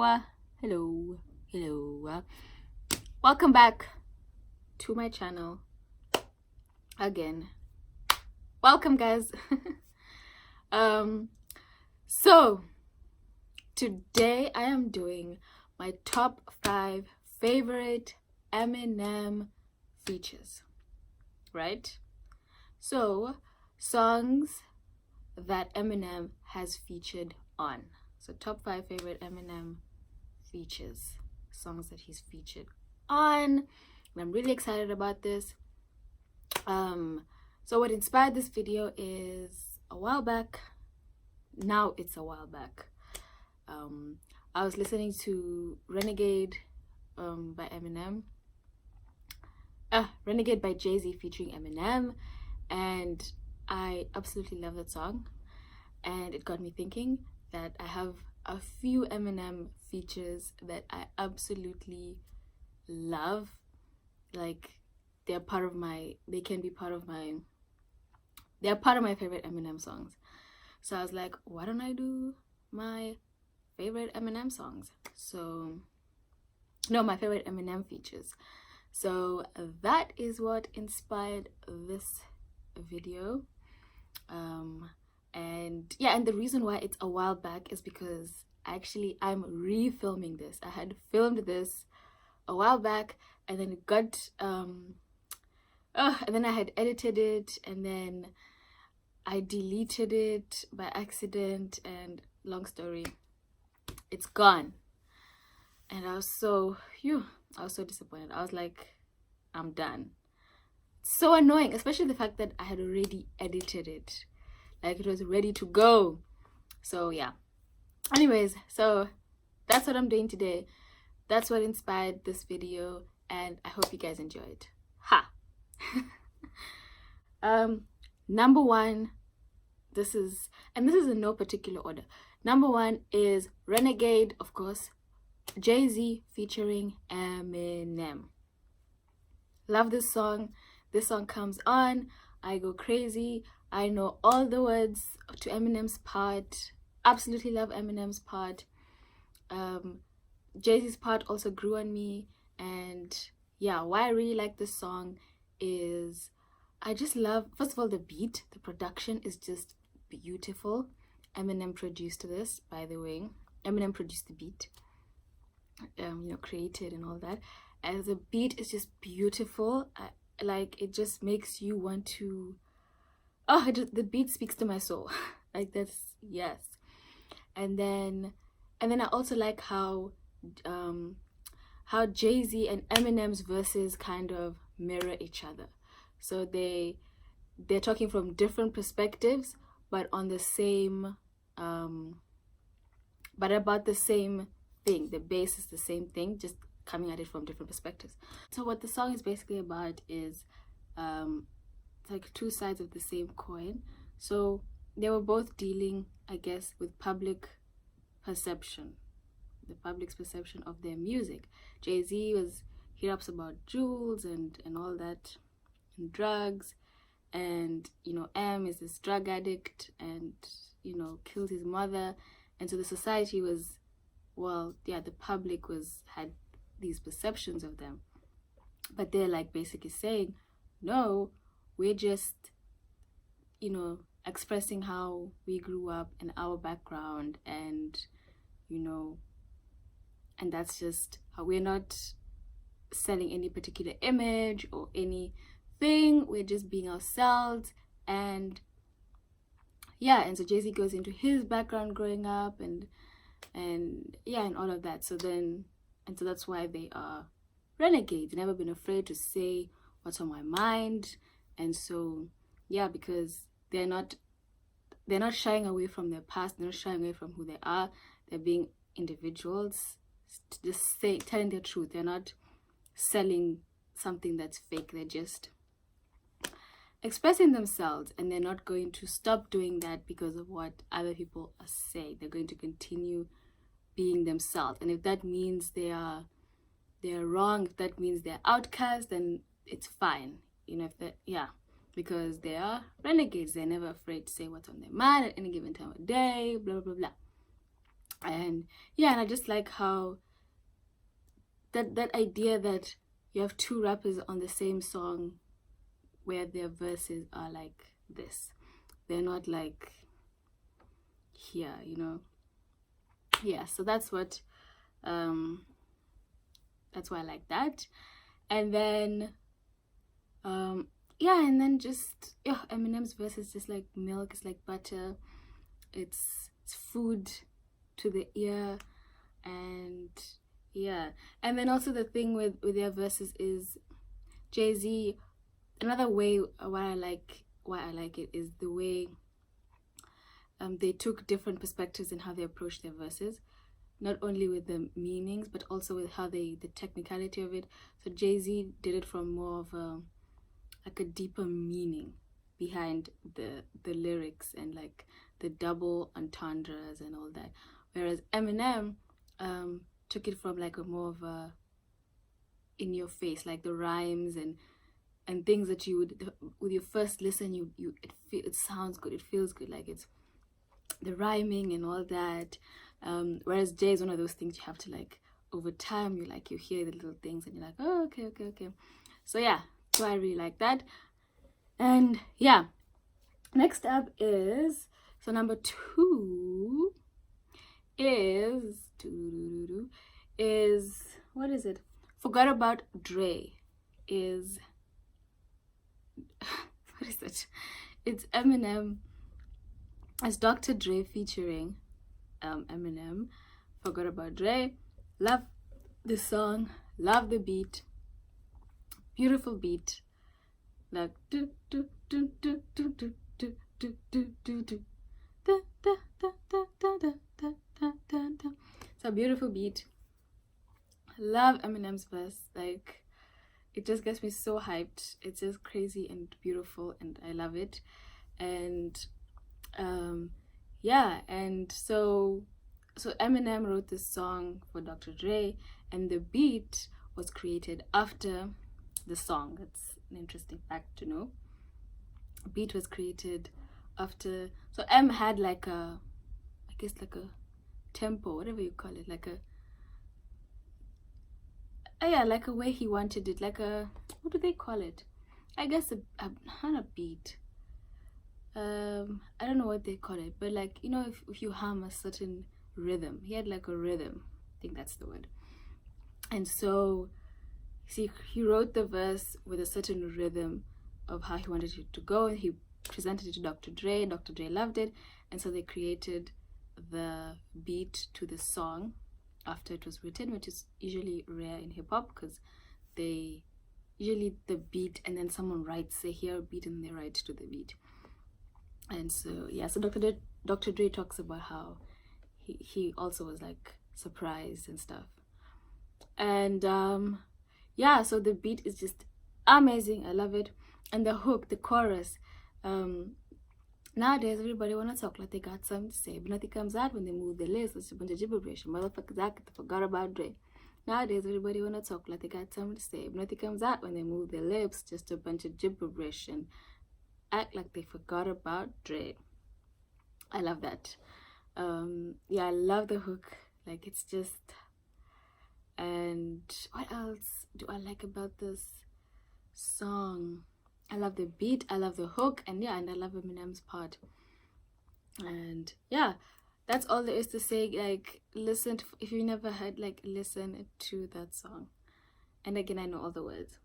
hello. Welcome back to my channel again. Welcome, guys. So today I am doing my top 5 favorite Eminem features, right? So songs that Eminem has featured on. So top 5 favorite Eminem features, songs that he's featured on. And I'm really excited about this. So what inspired this video is a while back. Now it's a while back. I was listening to Renegade by Eminem. Renegade by Jay-Z featuring Eminem, and I absolutely love that song. And it got me thinking that I have a few Eminem features that I absolutely love. Like they're part of my favorite Eminem songs. So I was like, why don't I do my favorite Eminem songs? My favorite Eminem features. So that is what inspired this video. And the reason why it's a while back is because actually I'm refilming this. I had filmed this a while back, and then it got and then I had edited it, and then I deleted it by accident, and long story, it's gone. And I was so disappointed. I was like, I'm done. So annoying, especially the fact that I had already edited it. Like it was ready to go. So yeah. Anyways, so that's what I'm doing today. That's what inspired this video, and I hope you guys enjoy it. Number 1, this is in no particular order. Number 1 is Renegade, of course, Jay-Z featuring Eminem. Love this song. This song comes on, I go crazy. I know all the words to Eminem's part. Absolutely love Eminem's part. Jay-Z's part also grew on me. And yeah, why I really like this song is I just love, first of all, the beat. The production is just beautiful. Eminem produced this, by the way. Eminem produced the beat, created and all that. And the beat is just beautiful. It just makes you want to, the beat speaks to my soul. Like that's, yes. And then I also like how Jay-Z and Eminem's verses kind of mirror each other. So they're talking from different perspectives, but on the same but about the same thing. The base is the same thing, just coming at it from different perspectives. So what the song is basically about is like two sides of the same coin. So they were both dealing, I guess, with public perception, the public's perception of their music. Jay-Z he raps about jewels and all that, and drugs, and M is this drug addict and killed his mother. And so the society was, the public had these perceptions of them, but they're like basically saying, no, we're just expressing how we grew up and our background, and and that's just how we're not selling any particular image or anything. We're just being ourselves. And so Jay-Z goes into his background growing up and all of that. So that's why they are renegades. Never been afraid to say what's on my mind. And so because they're not shying away from their past. They're not shying away from who they are. They're being individuals, just telling their truth. They're not selling something that's fake. They're just expressing themselves, and they're not going to stop doing that because of what other people are saying. They're going to continue being themselves. And if that means they're wrong, if that means they're outcast, then it's fine. Because they are renegades. They're never afraid to say what's on their mind at any given time of day, blah blah blah. And yeah, and I just like how that idea that you have two rappers on the same song where their verses are like this. They're not like here, you know. Yeah, so um that's why I like that. And then yeah, and then just yeah, Eminem's verse is just like milk, it's like butter, it's food to the ear. And yeah, and then also the thing with their verses is Jay-Z, another way why I like it is the way they took different perspectives in how they approach their verses, not only with the meanings but also with how the technicality of it. So Jay-Z did it from more of a like a deeper meaning behind the lyrics and like the double entendres and all that, whereas Eminem took it from like a more of a in your face, like the rhymes and things that you would with your first listen it sounds good, it feels good, like it's the rhyming and all that. Whereas Jay is one of those things you have to like over time you hear the little things and you're like, oh, okay. So yeah, so I really like that. And yeah, next up is, so number 2 is what is it? Forgot About Dre is what is it? It's Eminem as Dr. Dre featuring Eminem. Forgot About Dre. Love the song, love the beat, beautiful beat, like do do do do do do do do do do do. It's a beautiful beat. Love Eminem's verse, like it just gets me so hyped. It's just crazy and beautiful and I love it. And yeah, and so Eminem wrote this song for Dr. Dre and the beat was created after the song. That's an interesting fact to know. The beat was created after, so M had like a, I guess like a tempo, whatever you call it, like a yeah, like a way he wanted it, like a, what do they call it? I guess not a beat. I don't know what they call it, but like, you know, if you hum a certain rhythm, he had like a rhythm. I think that's the word. And so, see, he wrote the verse with a certain rhythm of how he wanted it to go, and he presented it to Dr. Dre. Dr. Dre loved it, and so they created the beat to the song after it was written, which is usually rare in hip hop because they usually the beat and then someone writes, they hear a beat and they write to the beat. And so yeah, so Dr. Dre talks about how he also was like surprised and stuff. And yeah, so the beat is just amazing. I love it. And the hook, the chorus, nowadays everybody wanna talk like they got something to say, but nothing comes out when they move their lips. It's a bunch of gibberish. Motherfuckers act, they forgot about Dre. Nowadays everybody wanna talk like they got something to say, but nothing comes out when they move their lips. Just a bunch of gibberish and act like they forgot about Dre. I love that. Yeah, I love the hook. Like it's just, and what else do I like about this song? I love the beat, I love the hook, and yeah, and I love Eminem's part. And yeah, that's all there is to say. Like, listen to, if you never heard, like, listen to that song. And again, I know all the words.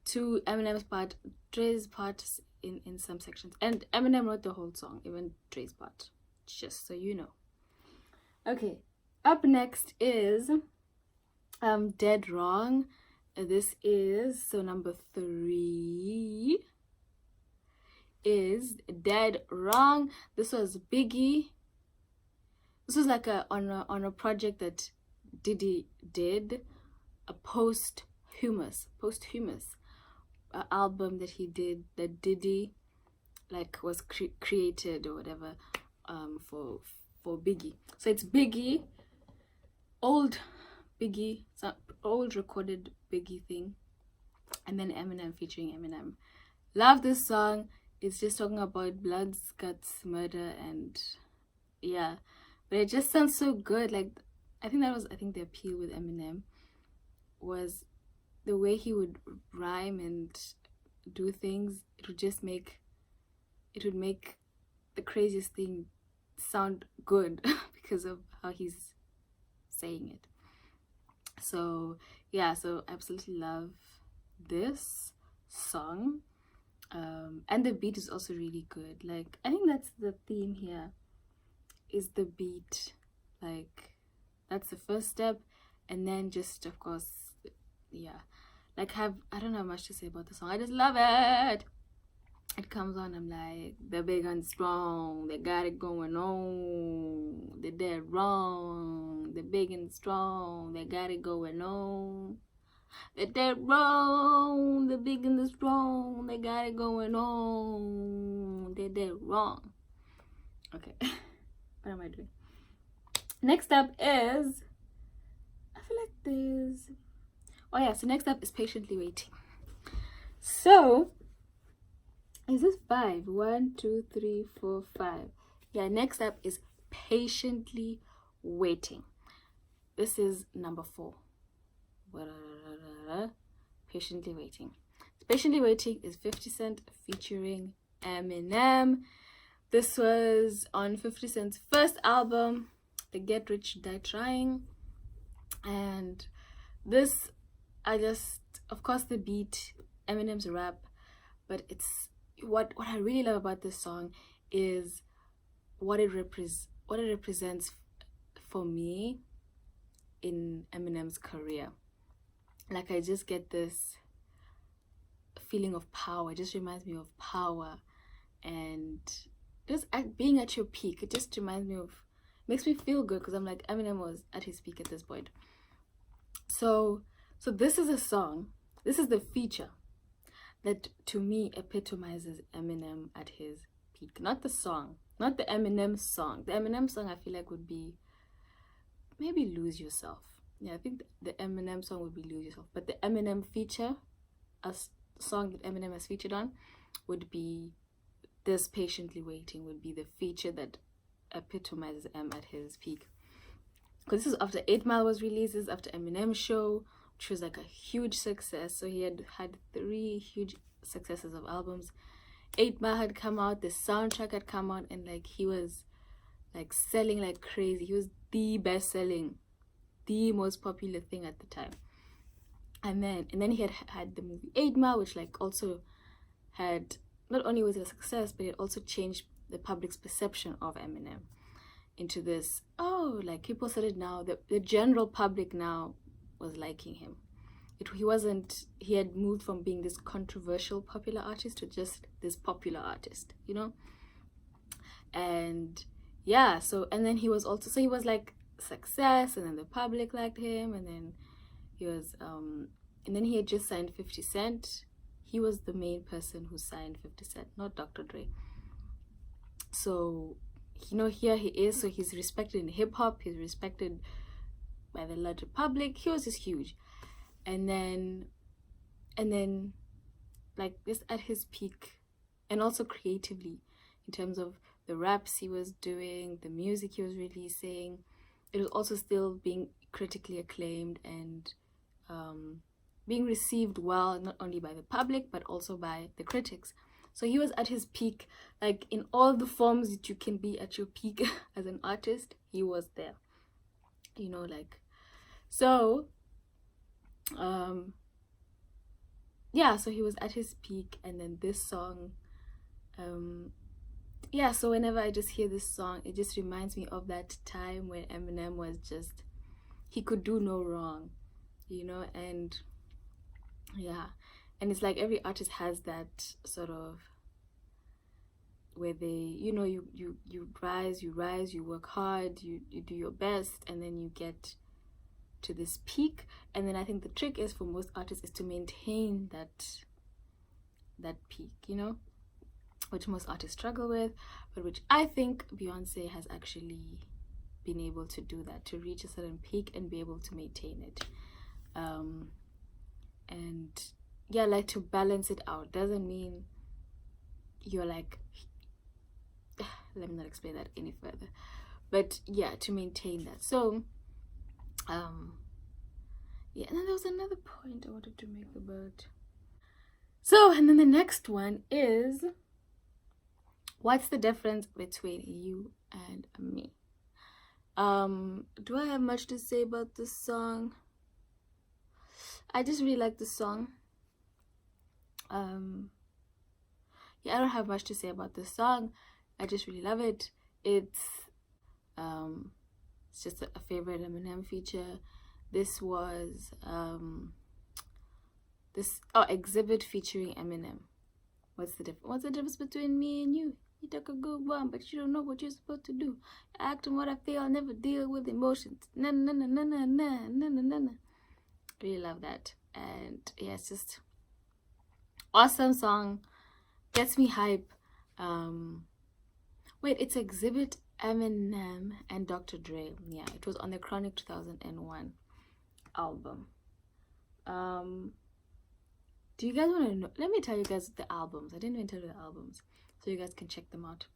To Eminem's part, Dre's part in some sections, and Eminem wrote the whole song, even Dre's part, just so you know. Okay, up next is Dead Wrong. This is, so number 3 is Dead Wrong. This was Biggie. This was like on a project that Diddy did, a posthumous album that he did, that Diddy like was created or whatever for Biggie. So it's Biggie, old Biggie, some old recorded Biggie thing, and then Eminem featuring Eminem. Love this song. It's just talking about blood, guts, murder, and yeah, but it just sounds so good. Like, I think the appeal with Eminem was the way he would rhyme and do things. It would make the craziest thing sound good because of how he's saying it. So yeah, so absolutely love this song. And the beat is also really good. Like, I think that's the theme here, is the beat. Like, that's the first step, and then just, of course, yeah, like, I don't have much to say about the song. I just love it. It comes on, I'm like, they're big and strong, they got it going on, they're dead wrong, they're big and strong, they got it going on, they're dead wrong, they're big and strong, they got it going on, they're dead wrong. Okay. What am I doing? Next up is, I feel like there's, oh yeah, so next up is Patiently Waiting. So is this 5? 1, 2, 3, 4, 5. Yeah, next up is Patiently Waiting. This is number 4. Patiently Waiting. Patiently Waiting is 50 Cent featuring Eminem. This was on 50 Cent's first album, the Get Rich Die Trying. And this, of course, the beat, Eminem's rap, but it's what I really love about this song is what it represents for me in Eminem's career. Like, I just get this feeling of power. It just reminds me of power, and just being at your peak. It just reminds me of, makes me feel good, because I'm like, Eminem was at his peak at this point. So this is a song, this is the feature that to me epitomizes Eminem at his peak. Not the song, not the Eminem song. The Eminem song, I feel like, would be maybe Lose Yourself. Yeah, I think the Eminem song would be Lose Yourself. But the Eminem feature, a song that Eminem has featured on, would be this Patiently Waiting, would be the feature that epitomizes M at his peak. Because this is after 8 Mile was released, this is after Eminem Show, which was like a huge success. So he had 3 huge successes of albums. 8 Mile had come out, the soundtrack had come out, and like, he was like selling like crazy. He was the best selling, the most popular thing at the time. And then he had the movie 8 Mile, which like also had, not only was it a success, but it also changed the public's perception of Eminem into this, oh, like, people started now, the general public now was liking him. He had moved from being this controversial popular artist to just this popular artist, you know? And yeah, and then he was like success, and then the public liked him, and then he was, and then he had just signed 50 Cent. He was the main person who signed 50 Cent, not Dr. Dre. So, you know, here he is, so he's respected in hip-hop, he's respected by the larger public. He was just huge. And then like, just at his peak, and also creatively, in terms of the raps he was doing, the music he was releasing, it was also still being critically acclaimed and being received well, not only by the public but also by the critics. So he was at his peak, like, in all the forms that you can be at your peak as an artist, he was there, you know, like. So yeah, so he was at his peak. And then this song, yeah, so whenever I just hear this song, it just reminds me of that time when Eminem was just, he could do no wrong, you know. And yeah, and it's like every artist has that sort of, where they, you know, you rise, you work hard, you do your best, and then you get to this peak. And then I think the trick is, for most artists, is to maintain that peak, you know, which most artists struggle with, but which I think Beyonce has actually been able to do, that, to reach a certain peak and be able to maintain it. And yeah, like, to balance it out doesn't mean you're like, let me not explain that any further, but yeah, to maintain that. So yeah, and then there was another point I wanted to make about. So, and then the next one is, what's the difference between you and me? Do I have much to say about this song? I just really like this song. Yeah, I don't have much to say about this song. I just really love it. It's just a favorite Eminem feature. This was Exhibit featuring Eminem. What's the difference? What's the difference between me and you? You took a good one, but you don't know what you're supposed to do. Act on what I feel. I'll never deal with emotions. Na na na na na na na na na na. Really love that, and yeah, it's just awesome song. Gets me hype. Wait, it's Exhibit, Eminem, and Dr. Dre. Yeah, it was on the Chronic 2001 album. Do you guys want to know? Let me tell you guys the albums. I didn't even tell you the albums, so you guys can check them out.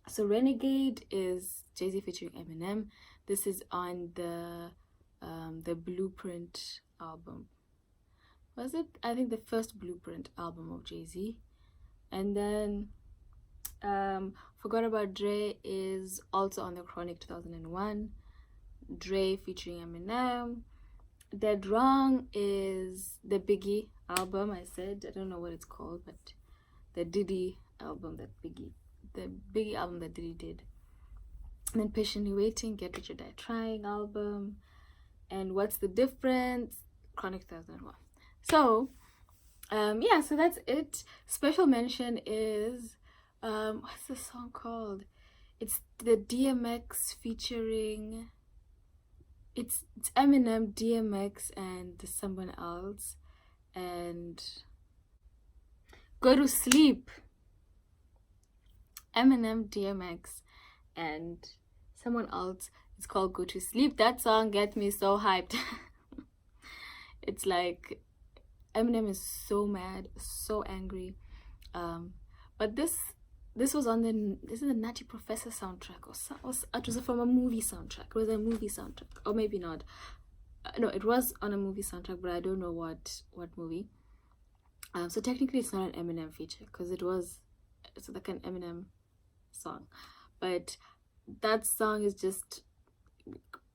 So Renegade is Jay-Z featuring Eminem. This is on the Blueprint album. Was it? I think the first Blueprint album of Jay-Z. And then Forgot About Dre is also on the Chronic 2001. Dre featuring Eminem. Dead Wrong is the Biggie album. I don't know what it's called, but the Diddy album the Biggie album that Diddy did. And then Patiently Waiting, Get Rich or Die Trying album. And What's the Difference? Chronic 2001. So yeah, so that's it. Special mention is what's the song called? It's the DMX featuring, it's Eminem, DMX, and someone else, and Go to Sleep. Eminem, DMX, and someone else. It's called Go to Sleep. That song gets me so hyped. It's like Eminem is so mad, so angry. But this was on this is the Nutty Professor soundtrack, or it was from a movie soundtrack. It was a movie soundtrack, or maybe not. No, it was on a movie soundtrack, but I don't know what movie. So technically it's not an Eminem feature, because it's like an Eminem song, but that song is just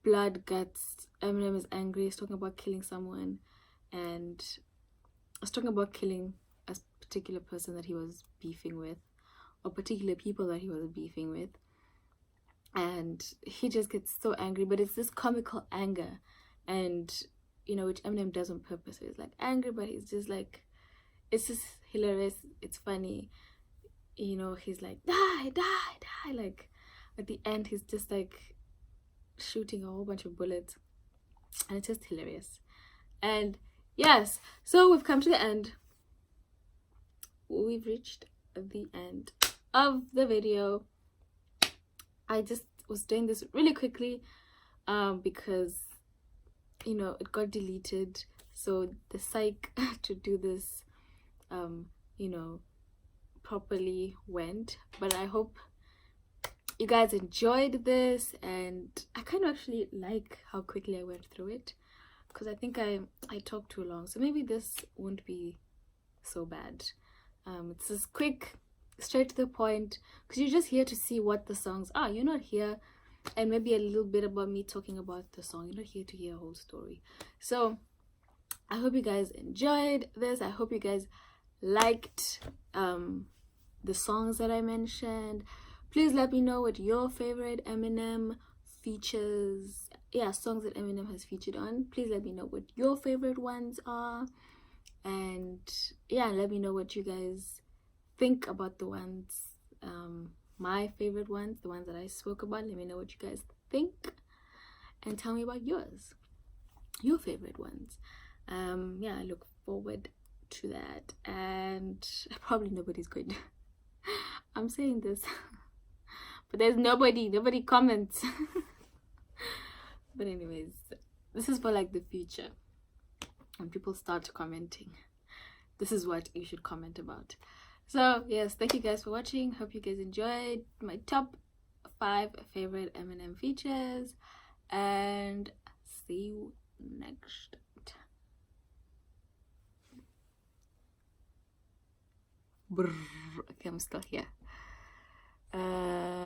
blood, guts. Eminem is angry. He's talking about killing someone, and I was talking about killing a particular person that he was beefing with, or particular people that he was beefing with, and he just gets so angry. But it's this comical anger, and which Eminem does on purpose. So he's like angry, but he's just like, it's just hilarious. It's funny. He's like, die, die, die. Like at the end, he's just like shooting a whole bunch of bullets, and it's just hilarious. And yes, so we've come to the end. We've reached the end of the video. I just was doing this really quickly because it got deleted, so the psych to do this properly went. But I hope you guys enjoyed this, and I kind of actually like how quickly I went through it, because I think I talked too long, so maybe this won't be so bad. It's just quick, straight to the point, because you're just here to see what the songs are. You're not here, and maybe a little bit about me talking about the song. You're not here to hear a whole story. So I hope you guys enjoyed this. I hope you guys liked the songs that I mentioned. Please let me know what your favorite Eminem features, songs that Eminem has featured on. Please let me know what your favorite ones are, and let me know what you guys think about the ones, my favorite ones, the ones that I spoke about. Let me know what you guys think, and tell me about your favorite ones. I look forward to that, and probably nobody's going to I'm saying this but there's nobody comments. But anyways, this is for like the future, when people start commenting, this is what you should comment about. So yes, thank you guys for watching. Hope you guys enjoyed my top 5 favorite Eminem features, and see you next time. Okay, I'm still here.